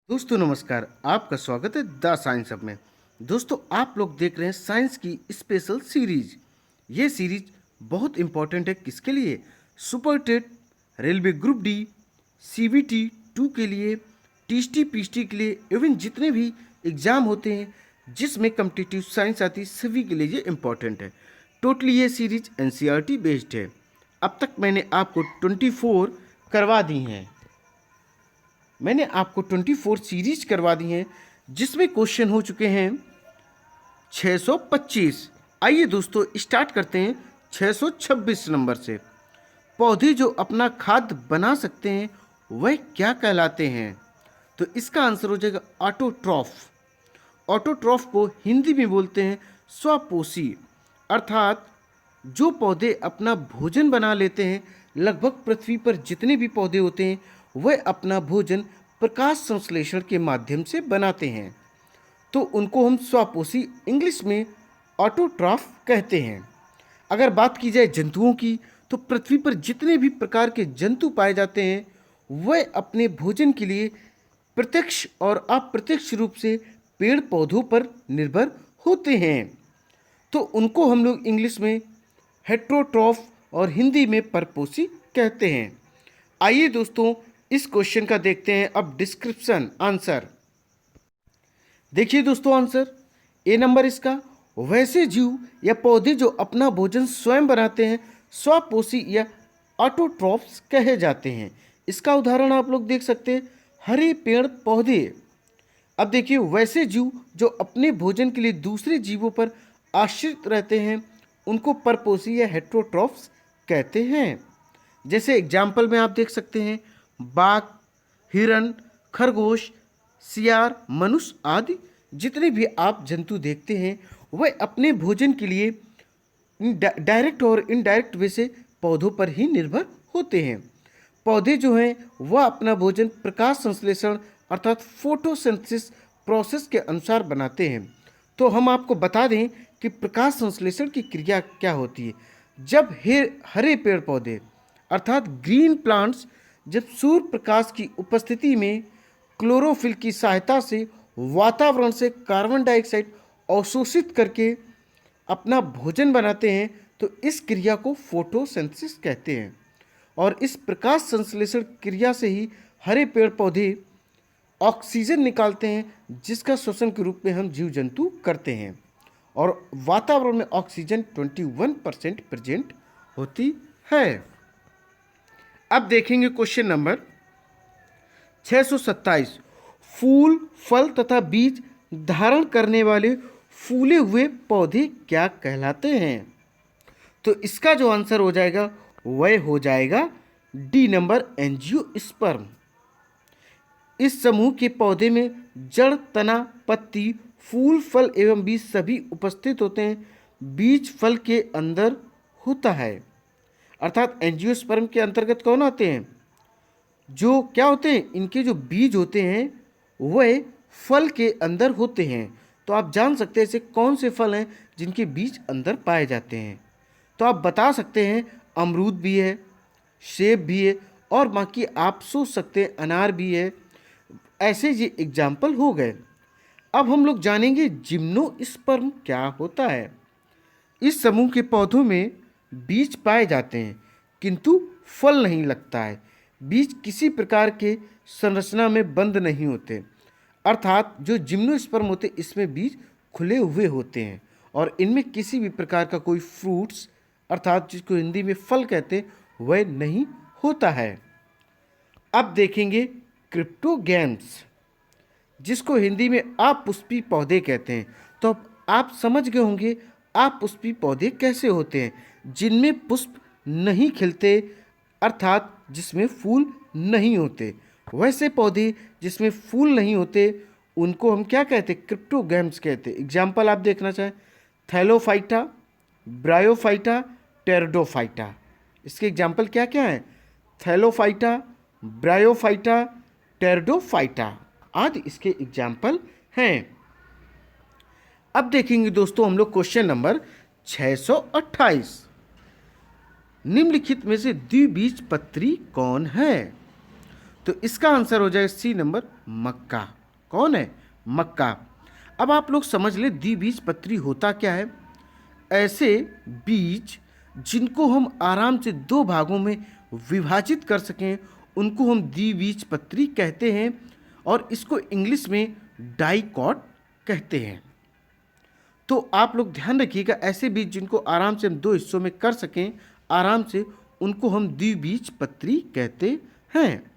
दोस्तों नमस्कार, आपका स्वागत है द साइंस हब में। दोस्तों आप लोग देख रहे हैं साइंस की स्पेशल सीरीज। ये सीरीज बहुत इंपॉर्टेंट है किसके लिए? Super TET, railway group D, CBT 2 के लिए, टीएसटी पीएचटी के लिए, इवन जितने भी एग्ज़ाम होते हैं जिसमें कम्पिटिटिव साइंस आती है सभी के लिए ये इम्पॉर्टेंट है। टोटली ये सीरीज एनसीईआरटी बेस्ड है। अब तक मैंने आपको 24 करवा दी हैं। मैंने आपको 24 सीरीज करवा दी हैं जिसमें क्वेश्चन हो चुके हैं 625। आइए दोस्तों स्टार्ट करते हैं 626 नंबर से। पौधे जो अपना खाद्य बना सकते हैं वह क्या कहलाते हैं? तो इसका आंसर हो जाएगा ऑटोट्रॉफ। ऑटोट्रॉफ को हिंदी में बोलते हैं स्वपोषी, अर्थात जो पौधे अपना भोजन बना लेते हैं। लगभग पृथ्वी पर जितने भी पौधे होते हैं वह अपना भोजन प्रकाश संश्लेषण के माध्यम से बनाते हैं, तो उनको हम स्वपोषी इंग्लिश में ऑटोट्रॉफ कहते हैं। अगर बात की जाए जंतुओं की, तो पृथ्वी पर जितने भी प्रकार के जंतु पाए जाते हैं वह अपने भोजन के लिए प्रत्यक्ष और अप्रत्यक्ष रूप से पेड़ पौधों पर निर्भर होते हैं, तो उनको हम लोग इंग्लिश में हेट्रोट्रॉफ और हिंदी में परपोषी कहते हैं। आइए दोस्तों इस क्वेश्चन का देखते हैं अब डिस्क्रिप्शन आंसर। देखिए दोस्तों आंसर ए नंबर इसका, वैसे जीव या पौधे जो अपना भोजन स्वयं बनाते हैं स्वपोषी या ऑटोट्रॉफ्स कहे जाते हैं। इसका उदाहरण आप लोग देख सकते हैं हरे पेड़ पौधे। अब देखिए वैसे जीव जो अपने भोजन के लिए दूसरे जीवों पर आश्रित रहते हैं उनको परपोषी या हेट्रोट्रॉफ्स कहते हैं। जैसे एग्जाम्पल में आप देख सकते हैं बाघ, हिरन, खरगोश, सियार, मनुष्य आदि जितने भी आप जंतु देखते हैं वह अपने भोजन के लिए डायरेक्ट और इनडायरेक्ट वे से पौधों पर ही निर्भर होते हैं। पौधे जो हैं वह अपना भोजन प्रकाश संश्लेषण अर्थात फोटोसिंथेसिस प्रोसेस के अनुसार बनाते हैं। तो हम आपको बता दें कि प्रकाश संश्लेषण की क्रिया क्या होती है। जब हरे पेड़ पौधे अर्थात ग्रीन प्लांट्स जब सूर्य प्रकाश की उपस्थिति में क्लोरोफिल की सहायता से वातावरण से कार्बन डाइऑक्साइड अवशोषित करके अपना भोजन बनाते हैं तो इस क्रिया को फोटोसिंथेसिस कहते हैं। और इस प्रकाश संश्लेषण क्रिया से ही हरे पेड़ पौधे ऑक्सीजन निकालते हैं जिसका श्वसन के रूप में हम जीव जंतु करते हैं। और वातावरण में ऑक्सीजन 21% प्रेजेंट होती है। अब देखेंगे क्वेश्चन नंबर 627। फूल, फल तथा बीज धारण करने वाले फूले हुए पौधे क्या कहलाते हैं? तो इसका जो आंसर हो जाएगा वह हो जाएगा डी नंबर एंजियोस्पर्म। इस समूह के पौधे में जड़, तना, पत्ती, फूल, फल एवं बीज सभी उपस्थित होते हैं। बीज फल के अंदर होता है, अर्थात एंजियोस्पर्म के अंतर्गत कौन आते हैं? जो क्या होते हैं, इनके जो बीज होते हैं वह फल के अंदर होते हैं। तो आप जान सकते हैं ऐसे कौन से फल हैं जिनके बीज अंदर पाए जाते हैं। तो आप बता सकते हैं अमरूद भी है, सेब भी है, और बाकी आप सोच सकते हैं अनार भी है। ऐसे ये एग्जाम्पल हो गए। अब हम लोग जानेंगे जिम्नोस्पर्म क्या होता है। इस समूह के पौधों में बीज पाए जाते हैं किंतु फल नहीं लगता है। बीज किसी प्रकार के संरचना में बंद नहीं होते, अर्थात जो जिम्नोस्पर्म होते इसमें बीज खुले हुए होते हैं और इनमें किसी भी प्रकार का कोई फ्रूट्स अर्थात जिसको हिंदी में फल कहते हैं वह नहीं होता है। अब देखेंगे क्रिप्टोगैम्स, जिसको हिंदी में अपुष्पी पौधे कहते हैं। तो आप समझ गए होंगे अपुष्पी पौधे कैसे होते हैं, जिनमें पुष्प नहीं खिलते अर्थात जिसमें फूल नहीं होते। वैसे पौधे जिसमें फूल नहीं होते उनको हम क्या कहते हैं? क्रिप्टोगैम्स कहते हैं। एग्जाम्पल आप देखना चाहें थैलोफाइटा, ब्रायोफाइटा, टेरिडोफाइटा। इसके एग्जाम्पल क्या क्या हैं? थैलोफाइटा, ब्रायोफाइटा, टेरिडोफाइटा आदि इसके एग्जाम्पल हैं। अब देखेंगे दोस्तों हम लोग क्वेश्चन नंबर 628। निम्नलिखित में से द्विबीजपत्री कौन है? तो इसका आंसर हो जाएगा सी नंबर मक्का। कौन है? मक्का। अब आप लोग समझ ले द्विबीजपत्री होता क्या है। ऐसे बीज जिनको हम आराम से दो भागों में विभाजित कर सकें उनको हम द्विबीजपत्री कहते हैं और इसको इंग्लिश में डाइकॉट कहते हैं। तो आप लोग ध्यान रखिएगा, ऐसे बीज जिनको आराम से हम दो हिस्सों में कर सकें आराम से, उनको हम द्विबीजपत्री कहते हैं।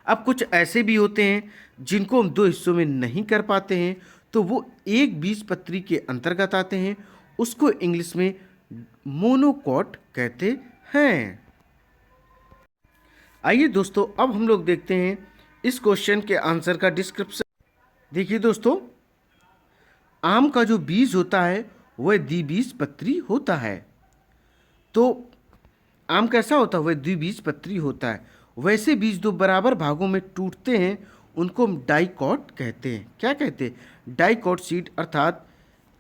अब कुछ ऐसे भी होते हैं जिनको हम दो हिस्सों में नहीं कर पाते हैं, तो वो एक बीजपत्री के अंतर्गत आते हैं, उसको इंग्लिश में मोनोकॉट कहते हैं। आइए दोस्तों, अब हम लोग देखते हैं इस क्वेश्चन के आंसर का डिस्क्रिप्शन। देखिए दोस्तों, आम का जो बीज होता है वह द्विबीजपत्री होता है। तो आम कैसा होता है? वह द्विबीजपत्री होता है। वैसे बीज दो बराबर भागों में टूटते हैं उनको हम डाइकॉट कहते हैं। क्या कहते हैं? डाइकॉट सीड अर्थात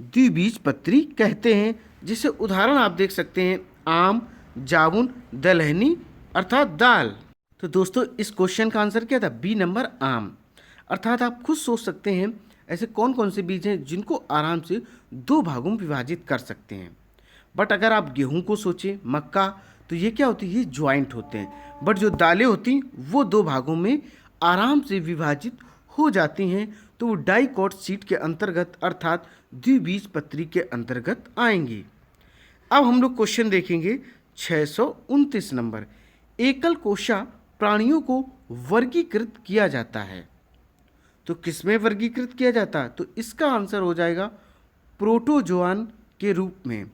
द्विबीजपत्री कहते हैं। जिसे उदाहरण आप देख सकते हैं, आम, जामुन, दलहनी अर्थात दाल। तो दोस्तों, इस क्वेश्चन का आंसर क्या था? बी नंबर, आम। अर्थात आप खुद सोच सकते हैं ऐसे कौन कौन से बीज हैं जिनको आराम से दो भागों में विभाजित कर सकते हैं। बट अगर आप गेहूं को सोचें, मक्का, तो ये क्या होती है? ये ज्वाइंट होते हैं। बट जो दालें होती हैं वो दो भागों में आराम से विभाजित हो जाती हैं, तो वो डाइकॉट सीड के अंतर्गत अर्थात द्विबीजपत्री के अंतर्गत आएंगी। अब हम लोग क्वेश्चन देखेंगे 629 नंबर। एकल कोशा प्राणियों को वर्गीकृत किया जाता है, तो किसमें वर्गीकृत किया जाता है? तो इसका आंसर हो जाएगा प्रोटोजोआन के रूप में।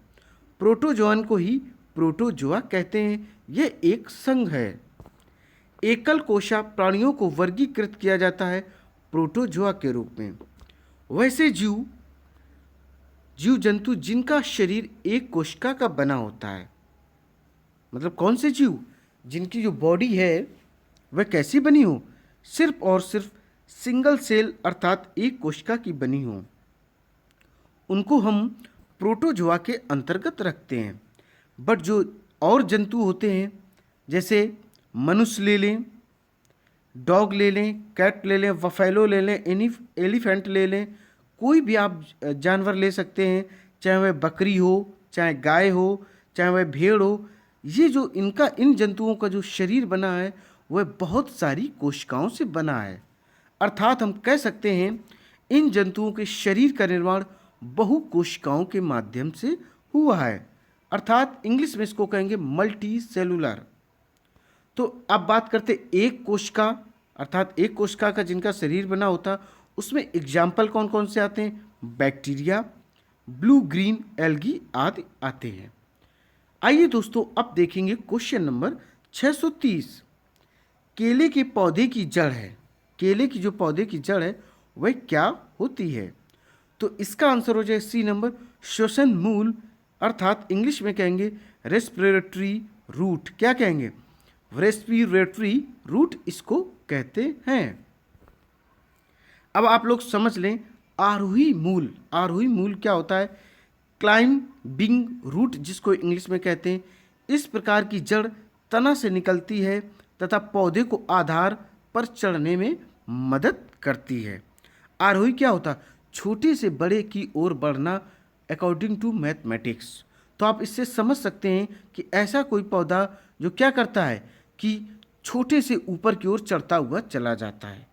प्रोटोजोआन को ही प्रोटोजोआ कहते हैं। यह एक संघ है। एकल कोशा प्राणियों को वर्गीकृत किया जाता है प्रोटोजोआ के रूप में। वैसे जीव जंतु जिनका शरीर एक कोशिका का बना होता है, मतलब कौन से जीव? जिनकी जो बॉडी है वह कैसी बनी हो? सिर्फ और सिर्फ सिंगल सेल अर्थात एक कोशिका की बनी हो, उनको हम प्रोटोजोआ के अंतर्गत रखते हैं। बट जो और जंतु होते हैं, जैसे मनुष्य ले लें, डॉग ले लें, कैट ले लें, बफेलो ले लें, एलिफेंट ले लें, कोई भी आप जानवर ले सकते हैं, चाहे वह बकरी हो, चाहे गाय हो, चाहे वह भेड़ हो। ये जो इन जंतुओं का जो शरीर बना है वह बहुत सारी कोशिकाओं से बना है। अर्थात हम कह सकते हैं इन जंतुओं के शरीर का निर्माण बहु कोशिकाओं के माध्यम से हुआ है। अर्थात इंग्लिश में इसको कहेंगे मल्टी सेलुलर। तो अब बात करते एक कोशिका, अर्थात एक कोशिका का जिनका शरीर बना होता, उसमें एग्जाम्पल कौन कौन से आते हैं? बैक्टीरिया, ब्लू ग्रीन एल्गी आदि आते हैं। आइए दोस्तों, अब देखेंगे क्वेश्चन नंबर 630। केले के पौधे की जड़ है, केले की जो पौधे की जड़ है वह क्या होती है? तो इसका आंसर हो जाए सी नंबर, श्वसन मूल, अर्थात इंग्लिश में कहेंगे रेस्पिरेटरी रूट। क्या कहेंगे? रेस्पिरेटरी रूट इसको कहते हैं। अब आप लोग समझ लें आरोही मूल। आरोही मूल क्या होता है? क्लाइंबिंग रूट जिसको इंग्लिश में कहते हैं। इस प्रकार की जड़ तना से निकलती है तथा पौधे को आधार पर चढ़ने में मदद करती है। आरोही क्या होता? छोटे से बड़े की ओर बढ़ना अकॉर्डिंग टू मैथमेटिक्स। तो आप इससे समझ सकते हैं कि ऐसा कोई पौधा जो क्या करता है कि छोटे से ऊपर की ओर चढ़ता हुआ चला जाता है।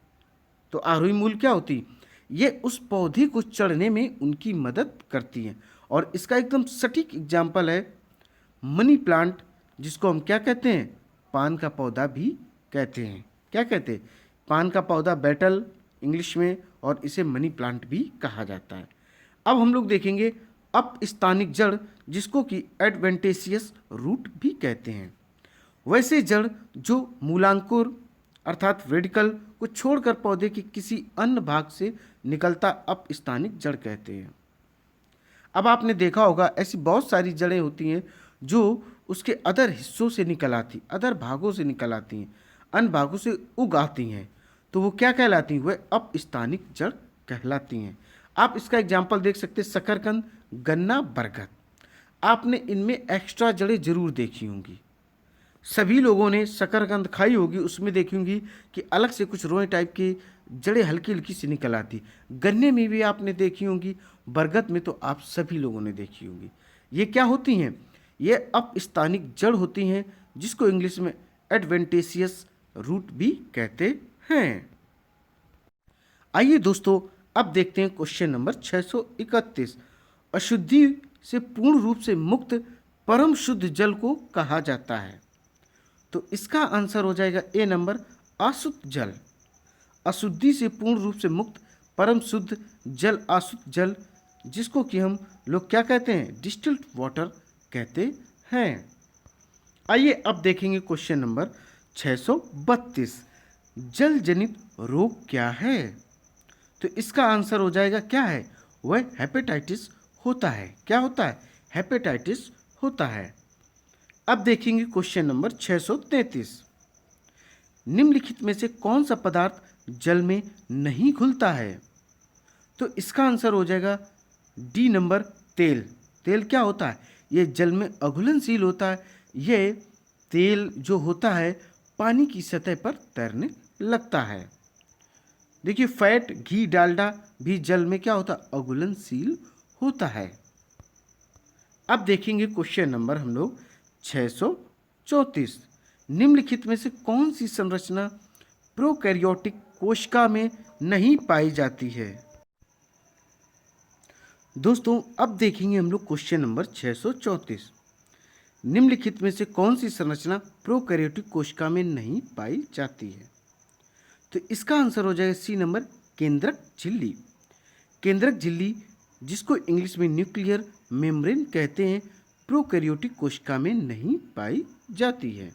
तो आरोही मूल क्या होती? ये उस पौधे को चढ़ने में उनकी मदद करती हैं। और इसका एकदम सटीक एग्जाम्पल है मनी प्लांट, जिसको हम क्या कहते हैं? पान का पौधा भी कहते हैं। क्या कहते हैं? पान का पौधा बेटल इंग्लिश में, और इसे मनी प्लांट भी कहा जाता है। अब हम लोग देखेंगे अपस्थानिक जड़, जिसको कि एडवेंटेशियस रूट भी कहते हैं। वैसे जड़ जो मूलांकुर अर्थात रेडिकल को छोड़कर पौधे के किसी अन्य भाग से निकलता अपस्थानिक जड़ कहते हैं। अब आपने देखा होगा ऐसी बहुत सारी जड़ें होती हैं जो उसके अदर हिस्सों से निकल आती, अदर भागों से निकल आती हैं, अन्य भागों से उग आती हैं, तो वो क्या कहलाती हैं? वह अपस्थानिक जड़ कहलाती हैं। आप इसका एग्जाम्पल देख सकते हैं शकरकंद, गन्ना, बरगद। आपने इनमें एक्स्ट्रा जड़ें जरूर देखी होंगी। सभी लोगों ने शकरकंद खाई होगी, उसमें देखी होंगी कि अलग से कुछ रोए टाइप की जड़ें हल्की हल्की सी निकल आती। गन्ने में भी आपने देखी होंगी, बरगद में तो आप सभी लोगों ने देखी होंगी। ये क्या होती हैं? ये अपस्थानिक जड़ होती हैं, जिसको इंग्लिश में एडवेंटेशियस रूट भी कहते हैं। आइए दोस्तों, अब देखते हैं क्वेश्चन नंबर 631। अशुद्धि से पूर्ण रूप से मुक्त परम शुद्ध जल को कहा जाता है। तो इसका आंसर हो जाएगा ए नंबर, अशुद्ध जल। अशुद्धि से पूर्ण रूप से मुक्त परम शुद्ध जल अशुद्ध जल, जिसको कि हम लोग क्या कहते हैं? डिस्टिल्ड वाटर कहते हैं। आइए अब देखेंगे क्वेश्चन नंबर 632। जल जनित रोग क्या है? तो इसका आंसर हो जाएगा क्या है? वह हेपेटाइटिस होता है। क्या होता है? हेपेटाइटिस होता है। अब देखेंगे क्वेश्चन नंबर 633। निम्नलिखित में से कौन सा पदार्थ जल में नहीं घुलता है? तो इसका आंसर हो जाएगा डी नंबर, तेल। तेल क्या होता है? ये जल में अघुलनशील होता है। ये तेल जो होता है पानी की सतह पर तैरने लगता है। देखिए, फैट, घी, डालडा भी जल में क्या होता है? अघुलनशील होता है। अब देखेंगे क्वेश्चन नंबर हम लोग 634। निम्नलिखित में से कौन सी संरचना प्रोकैरियोटिक कोशिका में नहीं पाई जाती है? दोस्तों, अब देखेंगे हम लोग क्वेश्चन नंबर 634। निम्नलिखित में से कौन सी संरचना प्रोकैरियोटिक कोशिका में नहीं पाई जाती है? तो इसका आंसर हो जाएगा सी नंबर, केंद्रक झिल्ली। केंद्रक झिल्ली, जिसको इंग्लिश में न्यूक्लियर मेम्ब्रेन कहते हैं, प्रोकैरियोटिक कोशिका में नहीं पाई जाती है।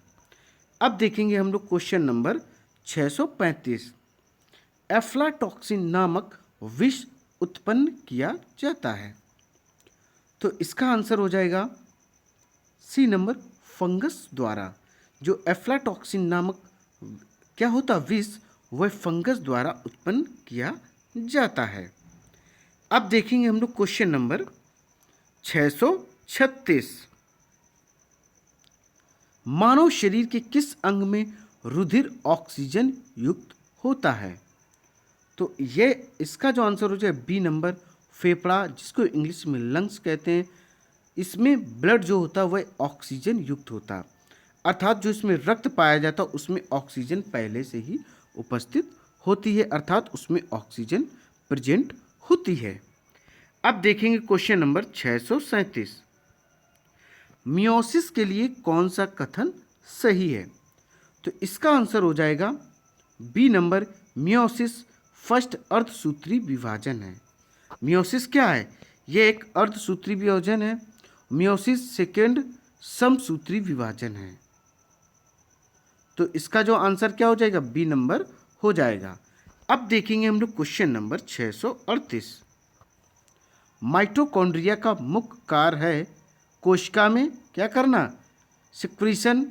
अब देखेंगे हम लोग क्वेश्चन नंबर 635। एफ्लाटॉक्सिन नामक विष उत्पन्न किया जाता है। तो इसका आंसर हो जाएगा सी नंबर, फंगस द्वारा। जो एफ्लाटॉक्सिन नामक क्या होता विष, वह फंगस द्वारा उत्पन्न किया जाता है। अब देखेंगे हम लोग क्वेश्चन नंबर 636। मानव शरीर के किस अंग में रुधिर ऑक्सीजन युक्त होता है? तो ये इसका जो आंसर हो जाए बी नंबर, फेफड़ा, जिसको इंग्लिश में लंग्स कहते हैं। इसमें ब्लड जो होता है वह ऑक्सीजन युक्त होता है, अर्थात जो इसमें रक्त पाया जाता है उसमें ऑक्सीजन पहले से ही उपस्थित होती है, अर्थात उसमें ऑक्सीजन प्रेजेंट होती है। अब देखेंगे क्वेश्चन नंबर 637। मियोसिस के लिए कौन सा कथन सही है? तो इसका आंसर हो जाएगा बी नंबर, मियोसिस फर्स्ट अर्धसूत्री विभाजन है। मियोसिस क्या है? ये एक अर्धसूत्री विभाजन है। मियोसिस सेकेंड समसूत्री विभाजन है। तो इसका जो आंसर क्या हो जाएगा? बी नंबर हो जाएगा। अब देखेंगे हम लोग क्वेश्चन नंबर 638। माइटोकॉन्ड्रिया का मुख्य कार्य है कोशिका में क्या करना? सिक्रीशन,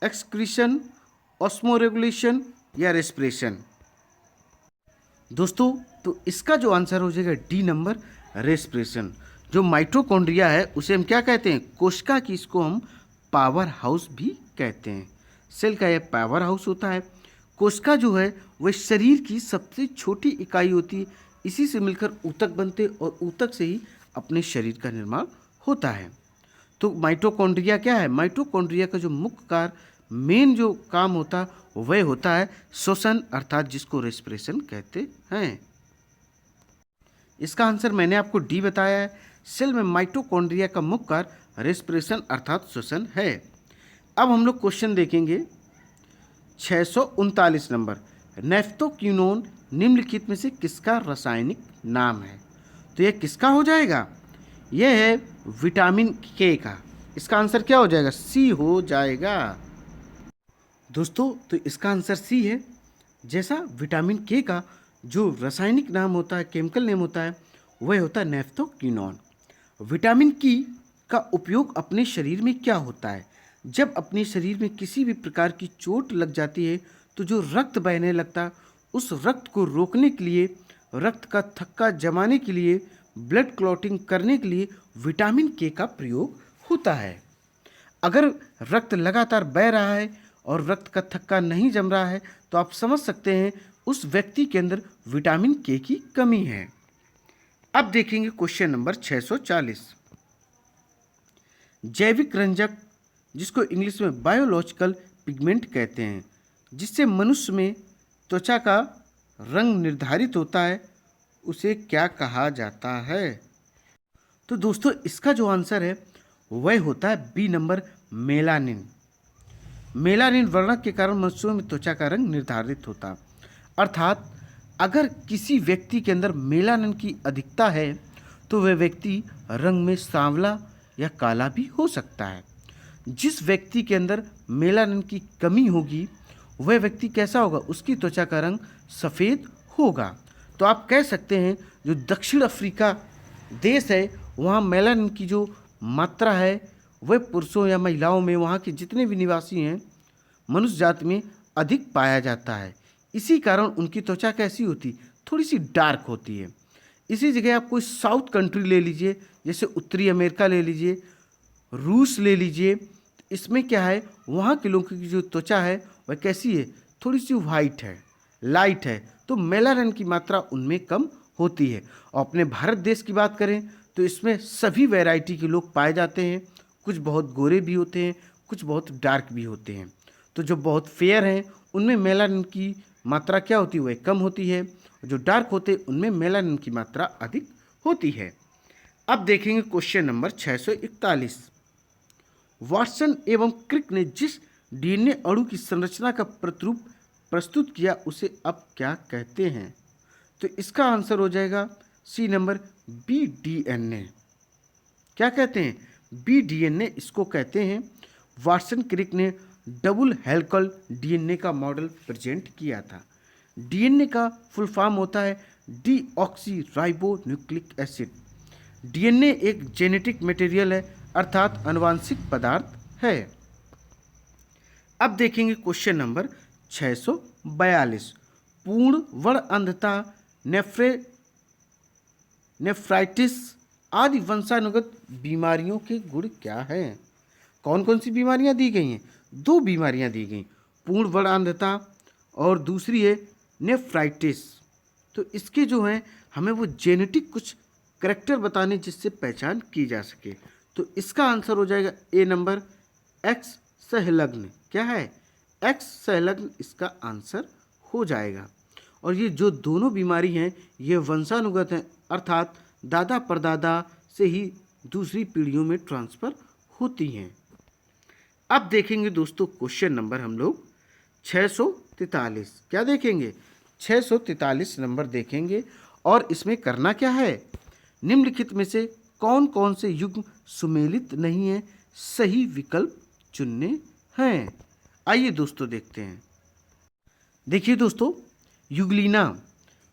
एक्सक्रीशन, ऑस्मोरेगुलेशन या रेस्पिरेशन। दोस्तों, तो इसका जो आंसर हो जाएगा डी नंबर, रेस्पिरेशन। जो माइटोकॉन्ड्रिया है उसे हम क्या कहते हैं? कोशिका की, इसको हम पावर हाउस भी कहते हैं। सेल का यह पावर हाउस होता है। कोशिका जो है वह शरीर की सबसे छोटी इकाई होती है। इसी से मिलकर ऊतक बनते और ऊतक से ही अपने शरीर का निर्माण होता है। तो माइटोकॉन्ड्रिया क्या है? माइटोकॉन्ड्रिया का जो मुख्य कार्य, मेन जो काम होता है वह होता है श्वसन, अर्थात जिसको रेस्पिरेशन कहते हैं। इसका आंसर मैंने आपको डी बताया है। सेल में माइटोकॉन्ड्रिया का मुख्य कार्य रेस्पिरेशन अर्थात श्वसन है। अब हम लोग क्वेश्चन देखेंगे 639 नंबर। नेफ्थोक्विनोन निम्नलिखित में से किसका रासायनिक नाम है? तो यह किसका हो जाएगा? यह है विटामिन के का। इसका आंसर क्या हो जाएगा? सी हो जाएगा। दोस्तों, तो इसका आंसर सी है। जैसा विटामिन के का जो रासायनिक नाम होता है, केमिकल नेम होता है, वह होता है नेफ्थोक्विनोन। विटामिन की का उपयोग अपने शरीर में क्या होता है? जब अपने शरीर में किसी भी प्रकार की चोट लग जाती है तो जो रक्त बहने लगता है, उस रक्त को रोकने के लिए, रक्त का थक्का जमाने के लिए, ब्लड क्लॉटिंग करने के लिए विटामिन के का प्रयोग होता है। अगर रक्त लगातार बह रहा है और रक्त का थक्का नहीं जम रहा है तो आप समझ सकते हैं उस व्यक्ति के अंदर विटामिन के की कमी है। अब देखेंगे क्वेश्चन नंबर 640। जैविक रंजक, जिसको इंग्लिश में बायोलॉजिकल पिगमेंट कहते हैं, जिससे मनुष्य में त्वचा का रंग निर्धारित होता है, उसे क्या कहा जाता है? तो दोस्तों इसका जो आंसर है वह होता है बी नंबर, मेलानिन। मेलानिन वर्णक के कारण मनुष्यों में त्वचा का रंग निर्धारित होता, अर्थात अगर किसी व्यक्ति के अंदर मेलानिन की अधिकता है तो वह व्यक्ति रंग में सांवला या काला भी हो सकता है। जिस व्यक्ति के अंदर मेलानिन की कमी होगी वह व्यक्ति कैसा होगा? उसकी त्वचा का रंग सफ़ेद होगा। तो आप कह सकते हैं जो दक्षिण अफ्रीका देश है वहाँ मेलानिन की जो मात्रा है वह पुरुषों या महिलाओं में, वहाँ के जितने भी निवासी हैं मनुष्य जाति में अधिक पाया जाता है। इसी कारण उनकी त्वचा कैसी होती? थोड़ी सी डार्क होती है। इसी जगह आप कोई साउथ कंट्री ले लीजिए, जैसे उत्तरी अमेरिका ले लीजिए, रूस ले लीजिए, इसमें क्या है वहाँ के लोगों की जो त्वचा है वह कैसी है? थोड़ी सी वाइट है, लाइट है, तो मेलानिन की मात्रा उनमें कम होती है। और अपने भारत देश की बात करें तो इसमें सभी वैरायटी के लोग पाए जाते हैं, कुछ बहुत गोरे भी होते हैं, कुछ बहुत डार्क भी होते हैं। तो जो बहुत फेयर हैं उनमें मेलानिन की मात्रा क्या होती है? वह कम होती है। जो डार्क होते हैं उनमें मेलानिन की मात्रा अधिक होती है। अब देखेंगे क्वेश्चन नंबर 641। वाटसन एवं क्रिक ने जिस डीएनए अणु की संरचना का प्रतिरूप प्रस्तुत किया उसे अब क्या कहते हैं? तो इसका आंसर हो जाएगा सी नंबर, बी डीएनए। क्या कहते हैं? बी डीएनए इसको कहते हैं। वाटसन क्रिक ने डबल हेलिकल डीएनए का मॉडल प्रेजेंट किया था। डीएनए का फुल फॉर्म होता है deoxy ribo nucleic acid. DNA एक जेनेटिक मटेरियल है, अर्थात आनुवांशिक पदार्थ है। अब देखेंगे क्वेश्चन नंबर 642। पूर्ण वर्ण अंधता, नेफ्राइटिस आदि वंशानुगत बीमारियों के गुण क्या हैं? कौन कौन सी बीमारियां दी गई हैं? 2 बीमारियां दी गई, पूर्ण वर्ण अंधता और दूसरी है नेफ्राइटिस। तो इसके जो हैं हमें वो जेनेटिक कुछ करैक्टर बताने जिससे पहचान की जा सके। तो इसका आंसर हो जाएगा ए नंबर, एक्स संलग्न। क्या है? एक्स संलग्न इसका आंसर हो जाएगा। और ये जो दोनों बीमारी हैं ये वंशानुगत हैं, अर्थात दादा परदादा से ही दूसरी पीढ़ियों में ट्रांसफ़र होती हैं। अब देखेंगे दोस्तों क्वेश्चन नंबर हम लोग 643। क्या देखेंगे? 643 नंबर देखेंगे। और इसमें करना क्या है? निम्नलिखित में से कौन कौन से युग्म सुमेलित नहीं है, सही विकल्प चुनने हैं। आइए दोस्तों देखते हैं। देखिए दोस्तों, युगलीना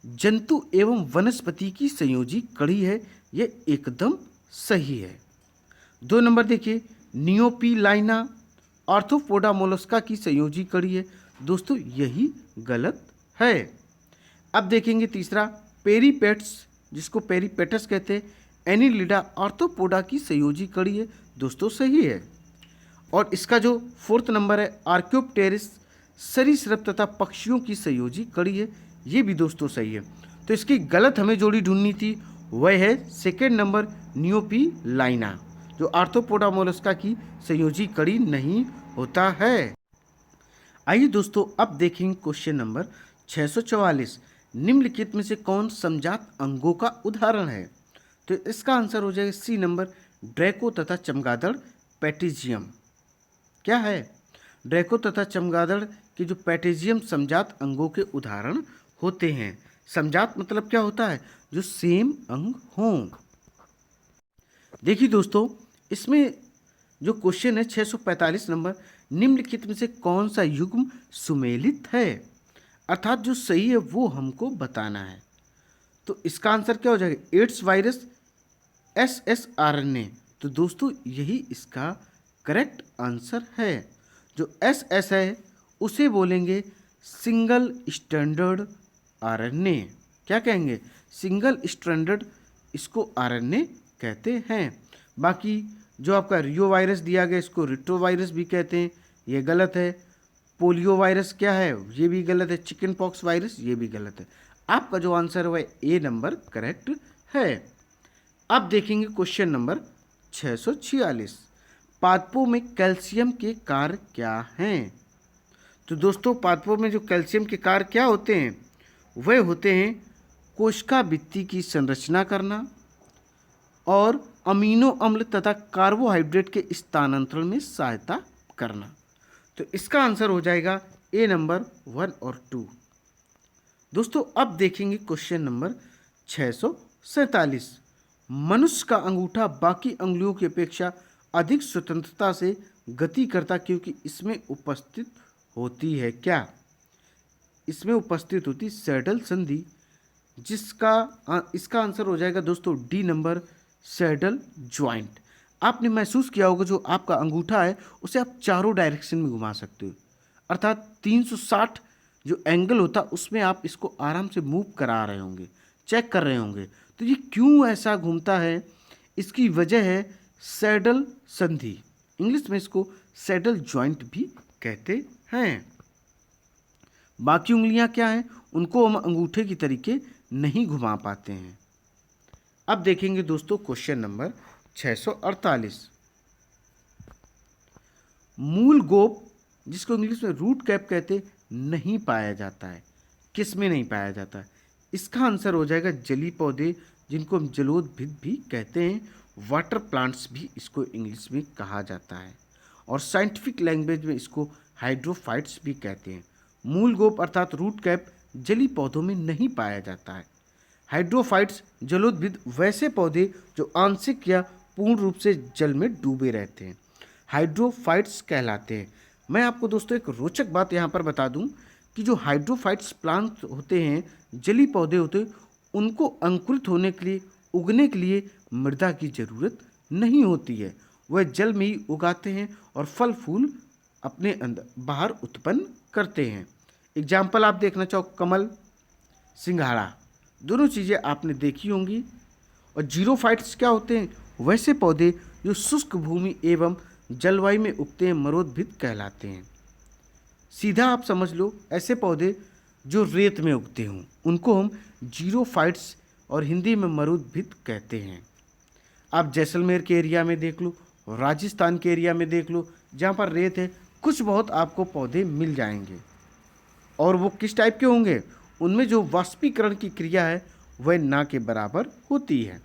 जंतु एवं वनस्पति की संयोजी कड़ी है, यह एकदम सही है। 2 नंबर देखिए, नियोपीलाइना आर्थ्रोपोडा मोलस्का की संयोजी कड़ी है, दोस्तों यही गलत है। अब देखेंगे तीसरा, पेरीपेट्स जिसको पेरीपेटस कहते हैं, एनिलिडा आर्थ्रोपोडा की संयोजी कड़ी है, दोस्तों सही है। और इसका जो 4th नंबर है, आर्क्योप्टेरिस सरीसृप तथा पक्षियों की संयोजी कड़ी है, ये भी दोस्तों सही है। तो इसकी गलत हमें जोड़ी ढूंढनी थी, वह है 2nd नंबर, नियोपीलाइना, जो आर्थ्रोपोडा मोलस्का की संयोजी कड़ी नहीं होता है। आइए दोस्तों अब देखेंगे क्वेश्चन नंबर 644। निम्नलिखित में से कौन समजात अंगों का उदाहरण है? तो इसका आंसर हो जाएगा सी नंबर, ड्रैको तथा चमगादड़ पैटिजियम। क्या है? ड्रैको तथा चमगादड़ के जो पैटिजियम समजात अंगों के उदाहरण होते हैं। समजात मतलब क्या होता है? जो सेम अंग हों। देखिए दोस्तों, इसमें जो क्वेश्चन है 645 नंबर, निम्नलिखित में से कौन सा युग्म सुमेलित है, अर्थात जो सही है वो हमको बताना है। तो इसका आंसर क्या हो जाएगा? AIDS virus SSRNA। तो दोस्तों यही इसका करेक्ट आंसर है। जो SS है उसे बोलेंगे सिंगल स्टैंडर्ड RNA। क्या कहेंगे? सिंगल स्टैंडर्ड, इसको RNA कहते हैं। बाकी जो आपका रियो वायरस दिया गया इसको रिट्रोवायरस भी कहते हैं, ये गलत है। पोलियो वायरस क्या है, ये भी गलत है। चिकन पॉक्स वायरस, ये भी गलत है। आपका जो आंसर है वह ए नंबर करेक्ट है। अब देखेंगे क्वेश्चन नंबर 646। पादपों में कैल्शियम के कार्य क्या हैं? तो दोस्तों पादपों में जो कैल्शियम के कार्य क्या होते हैं, वह होते हैं कोशिका भित्ति की संरचना करना और अमीनो अम्ल तथा कार्बोहाइड्रेट के स्थानांतरण में सहायता करना। तो इसका आंसर हो जाएगा ए नंबर 1 और 2। दोस्तों अब देखेंगे क्वेश्चन नंबर 647। मनुष्य का अंगूठा बाकी अंगुलियों की अपेक्षा अधिक स्वतंत्रता से गति करता क्योंकि इसमें उपस्थित होती है क्या? इसमें उपस्थित होती सैडल संधि, इसका आंसर हो जाएगा दोस्तों डी नंबर सैडल ज्वाइंट। आपने महसूस किया होगा जो आपका अंगूठा है उसे आप चारों डायरेक्शन में घुमा सकते हो, अर्थात 360 जो एंगल होता है उसमें आप इसको आराम से मूव करा रहे होंगे, चेक कर रहे होंगे। तो ये क्यों ऐसा घूमता है, इसकी वजह है सैडल संधि। इंग्लिश में इसको सैडल ज्वाइंट भी कहते हैं। बाकी उंगलियां क्या हैं, उनको हम अंगूठे की तरीके नहीं घुमा पाते हैं। अब देखेंगे दोस्तों क्वेश्चन नंबर 648। मूल गोप, जिसको इंग्लिश में रूट कैप कहते, नहीं पाया जाता है। किस में नहीं पाया जाता है? इसका आंसर हो जाएगा जलीय पौधे, जिनको हम जलोद्भिद भी कहते हैं। वाटर प्लांट्स भी इसको इंग्लिश में कहा जाता है और साइंटिफिक लैंग्वेज में इसको हाइड्रोफाइट्स भी कहते हैं। मूल गोप अर्थात रूट कैप जलीय पौधों में नहीं पाया जाता है। हाइड्रोफाइट्स जलोद्भिद वैसे पौधे जो आंशिक या पूर्ण रूप से जल में डूबे रहते हैं, हाइड्रोफाइट्स कहलाते हैं। मैं आपको दोस्तों एक रोचक बात यहाँ पर बता दूँ कि जो हाइड्रोफाइट्स प्लांट होते हैं, जलीय पौधे होते हैं, उनको अंकुरित होने के लिए, उगने के लिए मृदा की ज़रूरत नहीं होती है। वह जल में ही उगाते हैं और फल फूल अपने अंदर बाहर उत्पन्न करते हैं। एग्जाम्पल आप देखना चाहो, कमल, सिंघाड़ा, दोनों चीज़ें आपने देखी होंगी। और जीरोफाइट्स क्या होते हैं? वैसे पौधे जो शुष्क भूमि एवं जलवायु में उगते हैं, मरोद्भिद कहलाते हैं। सीधा आप समझ लो, ऐसे पौधे जो रेत में उगते हों उनको हम जीरोफाइट्स और हिंदी में मरुद्भिद कहते हैं। आप जैसलमेर के एरिया में देख लो, राजस्थान के एरिया में देख लो, जहाँ पर रेत है, कुछ बहुत आपको पौधे मिल जाएंगे। और वो किस टाइप के होंगे? उनमें जो वाष्पीकरण की क्रिया है वह ना के बराबर होती है।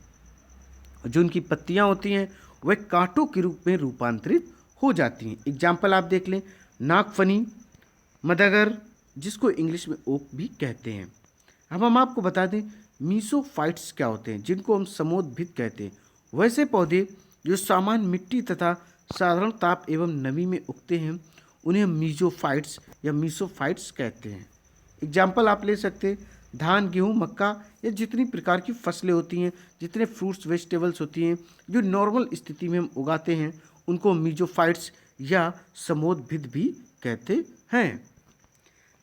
जो उनकी पत्तियाँ होती हैं वह कांटों के रूप में रूपांतरित हो जाती हैं। एग्जाम्पल आप देख लें, नागफनी, मदगर, जिसको इंग्लिश में ओक भी कहते हैं। अब हम आपको बता दें मीसोफाइट्स क्या होते हैं, जिनको हम समोद्भिद कहते हैं। वैसे पौधे जो सामान्य मिट्टी तथा साधारण ताप एवं नमी में उगते हैं, उन्हें मीजोफाइट्स या मीसोफाइट्स कहते हैं। एग्जाम्पल आप ले सकते हैं, धान, गेहूँ, मक्का या जितनी प्रकार की फसलें होती हैं, जितने फ्रूट्स वेजिटेबल्स होती हैं जो नॉर्मल स्थिति में हम उगाते हैं, उनको मीजोफाइट्स या समोद्भिद भी कहते हैं।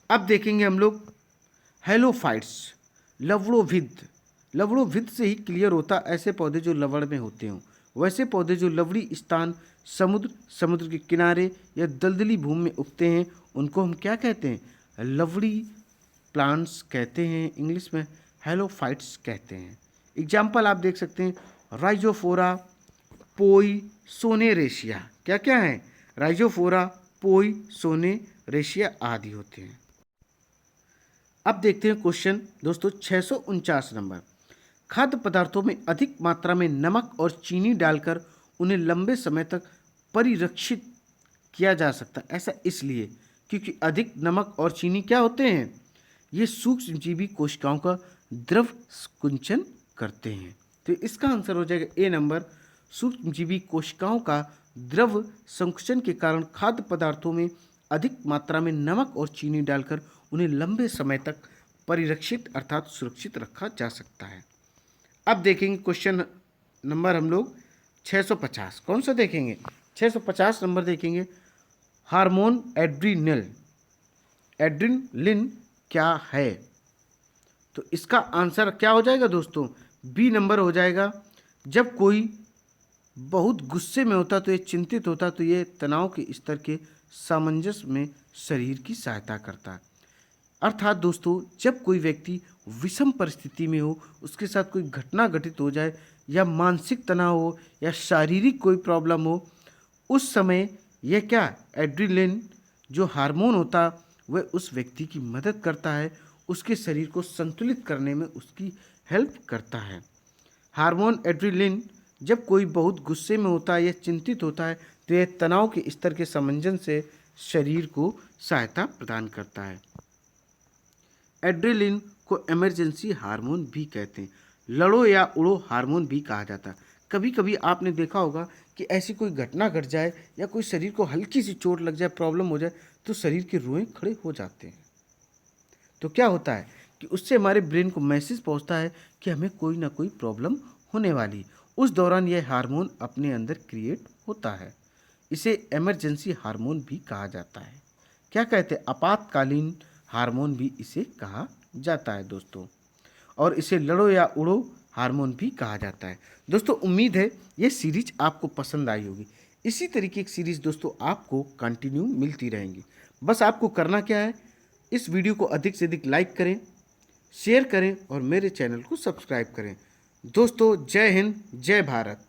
अब देखेंगे हम लोग हेलोफाइट्स, लवणोभिद। लवणोभिद से ही क्लियर होता ऐसे पौधे जो लवण में होते हों। वैसे पौधे जो लवणी स्थान, समुद्र, समुद्र के किनारे या दलदली भूमि में उगते हैं, उनको हम क्या कहते हैं? लवणी प्लांट्स कहते हैं। इंग्लिश में हेलोफाइट्स कहते हैं। एग्जाम्पल आप देख सकते हैं, राइजोफोरा, पोई, सोनेरेशिया। क्या क्या है? राइजोफोरा, पोई, सोनेरेशिया आदि होते हैं। अब देखते हैं क्वेश्चन दोस्तों 649 नंबर। खाद्य पदार्थों में अधिक मात्रा में नमक और चीनी डालकर उन्हें लंबे समय तक परिरक्षित किया जा सकता है। ऐसा इसलिए क्योंकि अधिक नमक और चीनी क्या होते हैं? ये सूक्ष्मजीवी कोशिकाओं का द्रव संकुचन करते हैं। तो इसका आंसर हो जाएगा ए नंबर, सूक्ष्मजीवी कोशिकाओं का द्रव संकुचन के कारण खाद्य पदार्थों में अधिक मात्रा में नमक और चीनी डालकर उन्हें लंबे समय तक परिरक्षित अर्थात सुरक्षित रखा जा सकता है। अब देखेंगे क्वेश्चन नंबर हम लोग 650। कौन सा देखेंगे? 650 नंबर देखेंगे। हार्मोन एड्रेनलिन क्या है? तो इसका आंसर क्या हो जाएगा दोस्तों? बी नंबर हो जाएगा। जब कोई बहुत गुस्से में होता तो ये चिंतित होता तो ये तनाव के स्तर के सामंजस्य में शरीर की सहायता करता है। अर्थात दोस्तों, जब कोई व्यक्ति विषम परिस्थिति में हो, उसके साथ कोई घटना घटित हो जाए या मानसिक तनाव हो या शारीरिक कोई प्रॉब्लम हो, उस समय यह क्या एड्रेनलिन जो हार्मोन होता वह उस व्यक्ति की मदद करता है, उसके शरीर को संतुलित करने में उसकी हेल्प करता है। हार्मोन एड्रेनलिन जब कोई बहुत गुस्से में होता है या चिंतित होता है तो यह तनाव के स्तर के समंजन से शरीर को सहायता प्रदान करता है। एड्रेनलिन को इमरजेंसी हार्मोन भी कहते हैं, लड़ो या उड़ो हार्मोन भी कहा जाता है। कभी कभी आपने देखा होगा कि ऐसी कोई घटना घट जाए या कोई शरीर को हल्की सी चोट लग जाए, प्रॉब्लम हो जाए, तो शरीर के रोए खड़े हो जाते हैं। तो क्या होता है कि उससे हमारे ब्रेन को मैसेज पहुंचता है कि हमें कोई ना कोई प्रॉब्लम होने वाली। उस दौरान यह हार्मोन अपने अंदर क्रिएट होता है। इसे इमरजेंसी हार्मोन भी कहा जाता है। क्या कहते हैं, आपातकालीन हार्मोन भी इसे कहा जाता है दोस्तों। और इसे लड़ो या उड़ो हार्मोन भी कहा जाता है। दोस्तों, उम्मीद है ये सीरीज आपको पसंद आई होगी। इसी तरीके की सीरीज दोस्तों आपको कंटिन्यू मिलती रहेंगी। बस आपको करना क्या है, इस वीडियो को अधिक से अधिक लाइक करें, शेयर करें और मेरे चैनल को सब्सक्राइब करें। दोस्तों, जय हिंद, जय भारत।